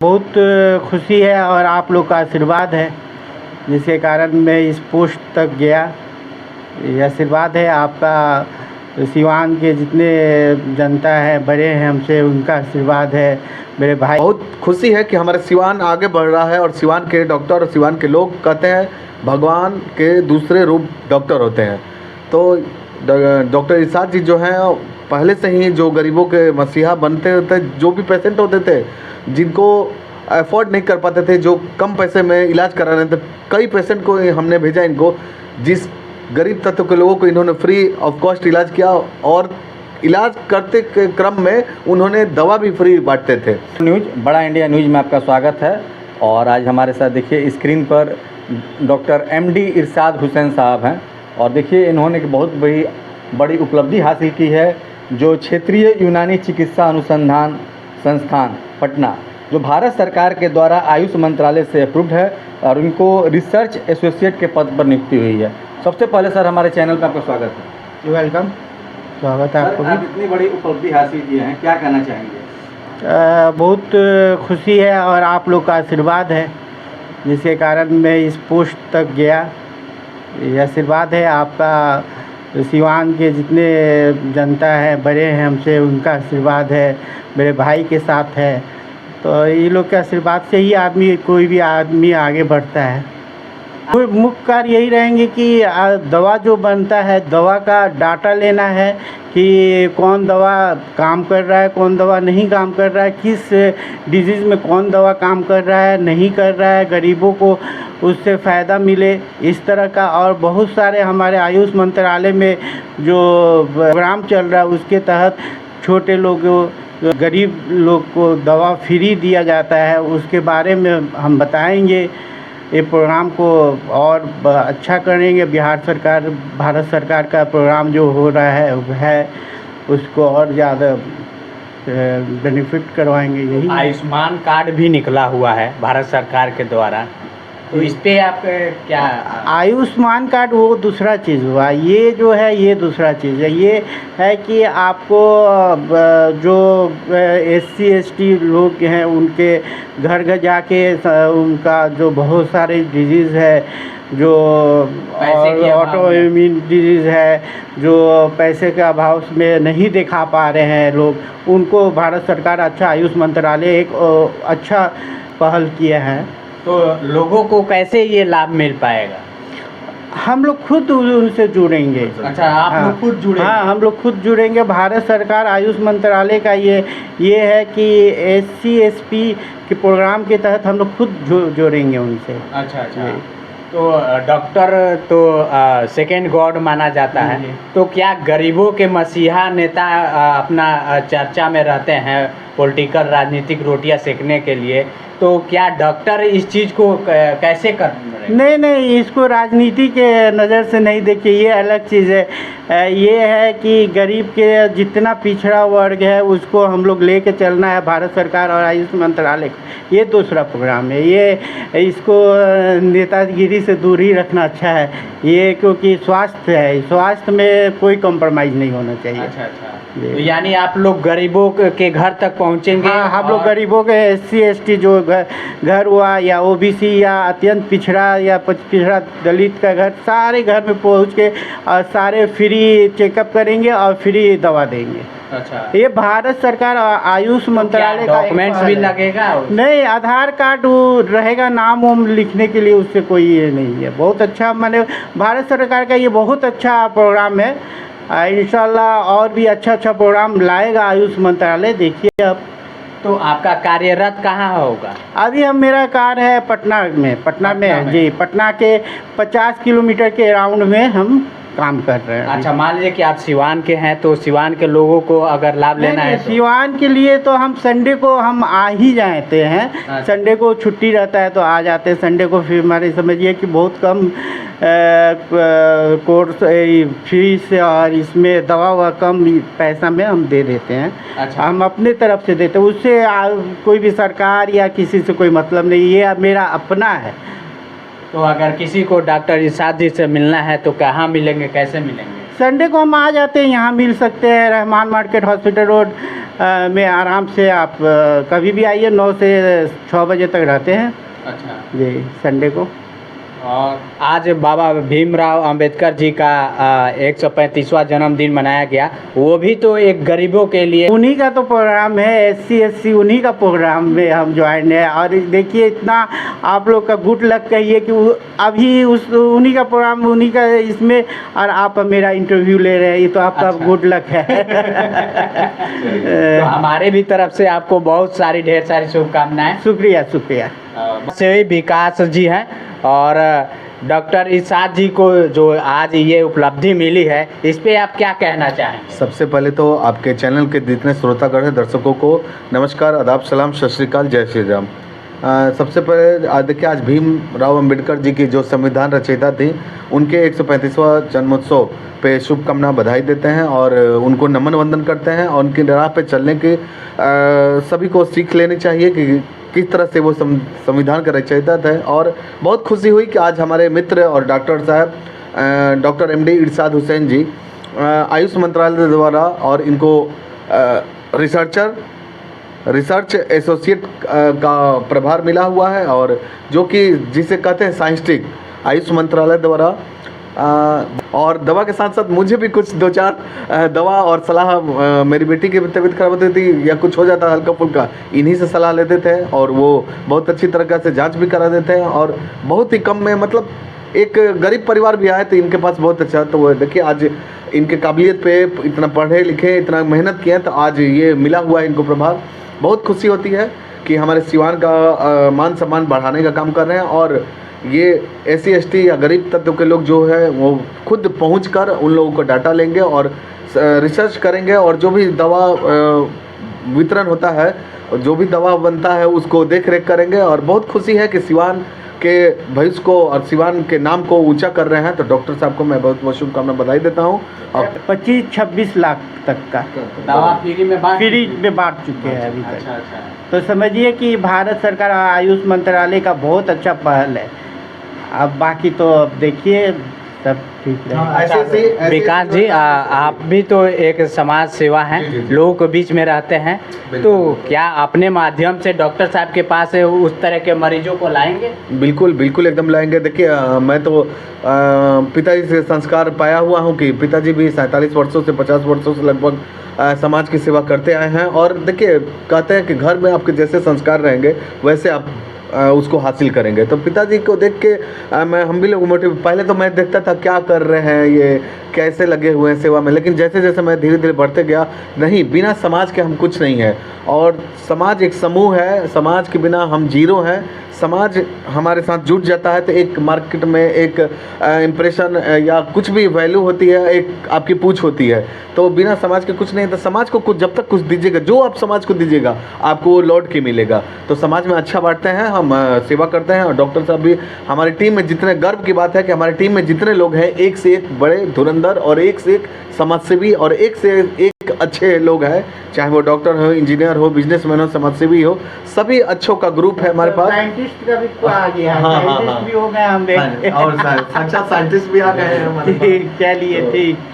बहुत खुशी है और आप लोग का आशीर्वाद है जिसके कारण मैं इस पोस्ट तक गया। ये आशीर्वाद है आपका, सिवान के जितने जनता है बड़े हैं हमसे, उनका आशीर्वाद है। मेरे भाई, बहुत खुशी है कि हमारे सिवान आगे बढ़ रहा है और सिवान के डॉक्टर और सिवान के लोग कहते हैं भगवान के दूसरे रूप डॉक्टर होते हैं। तो डॉक्टर इरशाद जी जो हैं पहले से ही जो गरीबों के मसीहा बनते थे, जो भी पेशेंट होते थे जिनको अफोर्ड नहीं कर पाते थे, जो कम पैसे में इलाज करा रहे थे, कई पेशेंट को हमने भेजा इनको, जिस गरीब तत्व के लोगों को इन्होंने फ्री ऑफ कॉस्ट इलाज किया और इलाज करते के क्रम में उन्होंने दवा भी फ्री बांटते थे। न्यूज़ बड़ा इंडिया न्यूज़ में आपका स्वागत है। और आज हमारे साथ देखिए स्क्रीन पर डॉक्टर एमडी इरशाद हुसैन साहब हैं और देखिए इन्होंने एक बहुत बड़ी उपलब्धि हासिल की है, जो क्षेत्रीय यूनानी चिकित्सा अनुसंधान संस्थान पटना, जो भारत सरकार के द्वारा आयुष मंत्रालय से अप्रूव्ड है और उनको रिसर्च एसोसिएट के पद पर नियुक्ति हुई है। सबसे पहले सर हमारे चैनल पर आपका स्वागत है। वेलकम, स्वागत है आपको भी। आप इतनी बड़ी उपलब्धि हासिल किए हैं, क्या कहना चाहेंगे? बहुत खुशी है और आप लोग का आशीर्वाद है जिसके कारण मैं इस पोस्ट तक गया। ये आशीर्वाद है आपका, सिवान के जितने जनता है बड़े हैं हमसे, उनका आशीर्वाद है। मेरे भाई के साथ है, तो ये लोग के आशीर्वाद से ही कोई भी आदमी आगे बढ़ता है। मुख्य कार्य यही रहेंगे कि दवा जो बनता है, दवा का डाटा लेना है कि कौन दवा काम कर रहा है, कौन दवा नहीं काम कर रहा है, किस डिजीज़ में कौन दवा काम कर रहा है, नहीं कर रहा है, गरीबों को उससे फ़ायदा मिले, इस तरह का। और बहुत सारे हमारे आयुष मंत्रालय में जो प्रोग्राम चल रहा है उसके तहत छोटे लोगों, गरीब लोग को दवा फ्री दिया जाता है, उसके बारे में हम बताएंगे। ये प्रोग्राम को और अच्छा करेंगे। भारत सरकार का प्रोग्राम जो हो रहा है उसको और ज़्यादा बेनिफिट करवाएंगे। यही आयुष्मान कार्ड भी निकला हुआ है भारत सरकार के द्वारा, तो इस पे आप क्या? आयुष्मान कार्ड वो दूसरा चीज़ हुआ, ये जो है ये दूसरा चीज़ है। ये है कि आपको जो SC ST लोग हैं उनके घर घर जाके उनका जो बहुत सारे डिजीज़ है, जो ऑटो इम्यून डिजीज़ है, जो पैसे के अभाव में नहीं दिखा पा रहे हैं लोग, उनको भारत सरकार अच्छा आयुष मंत्रालय एक अच्छा पहल किया है। तो लोगों को कैसे ये लाभ मिल पाएगा? हम लोग खुद उनसे जुड़ेंगे। अच्छा, आप लोग खुद जुड़ेंगे? हाँ, हम लोग खुद जुड़ेंगे। भारत सरकार आयुष मंत्रालय का ये है कि SC SP के प्रोग्राम के तहत हम लोग खुद जोड़ेंगे उनसे। अच्छा। तो डॉक्टर तो सेकेंड गॉड माना जाता है, तो क्या गरीबों के मसीहा नेता अपना चर्चा में रहते हैं पॉलिटिकल राजनीतिक रोटियां सेकने के लिए, तो क्या डॉक्टर इस चीज़ को कैसे कर रहे हैं? नहीं, इसको राजनीति के नज़र से नहीं देखिए, ये अलग चीज़ है। ये है कि गरीब के जितना पिछड़ा वर्ग है उसको हम लोग लेके चलना है, भारत सरकार और आयुष मंत्रालय को। ये दूसरा प्रोग्राम है, ये इसको नेतागिरी से दूर ही रखना अच्छा है ये, क्योंकि स्वास्थ्य है, स्वास्थ्य में कोई कॉम्प्रोमाइज़ नहीं होना चाहिए। अच्छा। तो यानी आप लोग गरीबों के घर तक पहुंचेंगे? हाँ, हम लोग गरीबों के SC ST जो घर हुआ, या OBC या अत्यंत पिछड़ा या पिछड़ा दलित का घर, सारे घर में पहुंच के और सारे फ्री चेकअप करेंगे और फ्री दवा देंगे। अच्छा, ये भारत सरकार आयुष मंत्रालय का डॉक्यूमेंट्स भी लगेगा? नहीं, आधार कार्ड वो रहेगा, नाम वाम लिखने के लिए, उससे कोई ये नहीं है। बहुत अच्छा, माने भारत सरकार का ये बहुत अच्छा प्रोग्राम है। इंशाल्लाह और भी अच्छा प्रोग्राम लाएगा आयुष मंत्रालय। देखिए अब तो आपका कार्यरत कहाँ होगा? अभी मेरा कार्य है पटना में जी, पटना के 50 किलोमीटर के अराउंड में हम काम कर रहे हैं। अच्छा, मान लीजिए कि आप सिवान के हैं, तो सिवान के लोगों को अगर लाभ लेना है तो? सिवान के लिए तो हम संडे को हम आ ही जाते हैं। अच्छा। संडे को छुट्टी रहता है तो आ जाते हैं संडे को। फिर हमारे समझिए कि बहुत कम कोर्स फीस और इसमें दवा कम पैसा में हम दे देते हैं। अच्छा। हम अपने तरफ से देते हैं, उससे कोई भी सरकार या किसी से कोई मतलब नहीं, ये मेरा अपना है। तो अगर किसी को डॉक्टर इरशाद जी से मिलना है तो कहाँ मिलेंगे, कैसे मिलेंगे? संडे को हम आ जाते हैं, यहाँ मिल सकते हैं रहमान मार्केट हॉस्पिटल रोड में आराम से। आप कभी भी आइए, 9 से 6 बजे तक रहते हैं अच्छा। जी संडे को। और आज बाबा भीमराव अंबेडकर जी का 135वां जन्मदिन मनाया गया, वो भी तो एक गरीबों के लिए। उन्हीं का तो प्रोग्राम है, SC उन्हीं का प्रोग्राम में हम ज्वाइन है। और देखिए इतना आप लोग का गुड लक कहिए कि अभी उन्हीं का प्रोग्राम, उन्हीं का इसमें, और आप मेरा इंटरव्यू ले रहे हैं, ये तो आपका अच्छा। गुड लक है। तो हमारे भी तरफ से आपको बहुत सारी ढेर सारी शुभकामनाएं। शुक्रिया शुक्रिया। से विकास जी हैं और डॉक्टर इरशाद जी को जो आज ये उपलब्धि मिली है, इस पे आप क्या कहना चाहेंगे? सबसे पहले तो आपके चैनल के जितने श्रोतागण हैं, दर्शकों को नमस्कार, आदाब, सलाम, सत श्री अकाल, जय श्री राम। सबसे पहले देखिए, आज भीमराव अंबेडकर जी की जो संविधान रचयिता थी, उनके 135वां जन्मोत्सव पे शुभकामना बधाई देते हैं और उनको नमन वंदन करते हैं। और उनकी राह पे चलने की सभी को सीख लेनी चाहिए कि किस तरह से वो संविधान का रचयिता थे। और बहुत खुशी हुई कि आज हमारे मित्र और डॉक्टर साहब डॉक्टर MD इरशाद हुसैन जी आयुष मंत्रालय द्वारा और इनको रिसर्च एसोसिएट का प्रभार मिला हुआ है, और जो कि जिसे कहते हैं साइंटिस्टिक आयुष मंत्रालय द्वारा। और दवा के साथ साथ मुझे भी कुछ 2-4 दवा और सलाह, मेरी बेटी की तबीयत खराब होती थी या कुछ हो जाता हल्का फुल्का, इन्हीं से सलाह लेते थे और वो बहुत अच्छी तरीक़े से जांच भी करा देते हैं। और बहुत ही कम में, मतलब एक गरीब परिवार भी आए तो इनके पास बहुत अच्छा। तो वो देखिए आज इनके काबिलियत पे, इतना पढ़े लिखे, इतना मेहनत किए, तो आज ये मिला हुआ है इनको प्रभार। बहुत खुशी होती है कि हमारे सिवान का मान सम्मान बढ़ाने का काम कर रहे हैं। और ये SC ST या गरीब तत्व के लोग जो है वो खुद पहुंचकर उन लोगों को डाटा लेंगे और रिसर्च करेंगे, और जो भी दवा वितरण होता है, जो भी दवा बनता है, उसको देख रेख करेंगे। और बहुत खुशी है कि सिवान के भविष्य को और सिवान के नाम को ऊंचा कर रहे हैं। तो डॉक्टर साहब को मैं बहुत बहुत शुभकामना बधाई देता हूँ। और 25-26 लाख तक का दवा फ्री में बांट चुके हैं अभी तक। अच्छा। तो समझिए कि भारत सरकार आयुष मंत्रालय का बहुत अच्छा पहल है। अब बाकी तो अब देखिए सब ठीक रहेगा। विकास जी, आप भी तो एक समाज सेवा हैं, लोगों के बीच में रहते हैं, तो क्या अपने माध्यम से डॉक्टर साहब के पास उस तरह के मरीजों को लाएंगे? बिल्कुल बिल्कुल एकदम लाएंगे। देखिए मैं तो पिताजी से संस्कार पाया हुआ हूँ कि पिताजी भी 47 वर्षों से 50 वर्षों से लगभग समाज की सेवा करते आए हैं। और देखिए कहते हैं कि घर में आपके जैसे संस्कार रहेंगे वैसे आप उसको हासिल करेंगे। तो पिताजी को देख के हम भी लोग मोटिव, पहले तो मैं देखता था क्या कर रहे हैं ये, कैसे लगे हुए हैं सेवा में, लेकिन जैसे जैसे मैं धीरे धीरे बढ़ते गया, नहीं, बिना समाज के हम कुछ नहीं है। और समाज एक समूह है, समाज के बिना हम जीरो हैं। समाज हमारे साथ जुट जाता है तो एक मार्केट में एक इम्प्रेशन या कुछ भी वैल्यू होती है, एक आपकी पूछ होती है। तो बिना समाज के कुछ नहीं। तो समाज को कुछ जब तक कुछ दीजिएगा, जो आप समाज को दीजिएगा आपको वो लौट के मिलेगा। तो समाज में अच्छा बांटते हैं, हम सेवा करते हैं। और डॉक्टर साहब भी हमारी टीम में, जितने गर्व की बात है कि हमारी टीम में जितने लोग हैं, एक से एक बड़े धुरंधर और एक से एक समाजसेवी और एक से एक अच्छे लोग हैं, चाहे वो डॉक्टर हो, इंजीनियर हो, बिजनेसमैन हो, समाजसेवी हो, सभी अच्छों का ग्रुप है हमारे पास। साइंटिस्ट का भी आ गया, हाँ, हाँ, साइंटिस्ट भी हो गए हम। और साक्षात साइंटिस्ट भी आ गए हैं हमारे पास। चलिए ठीक।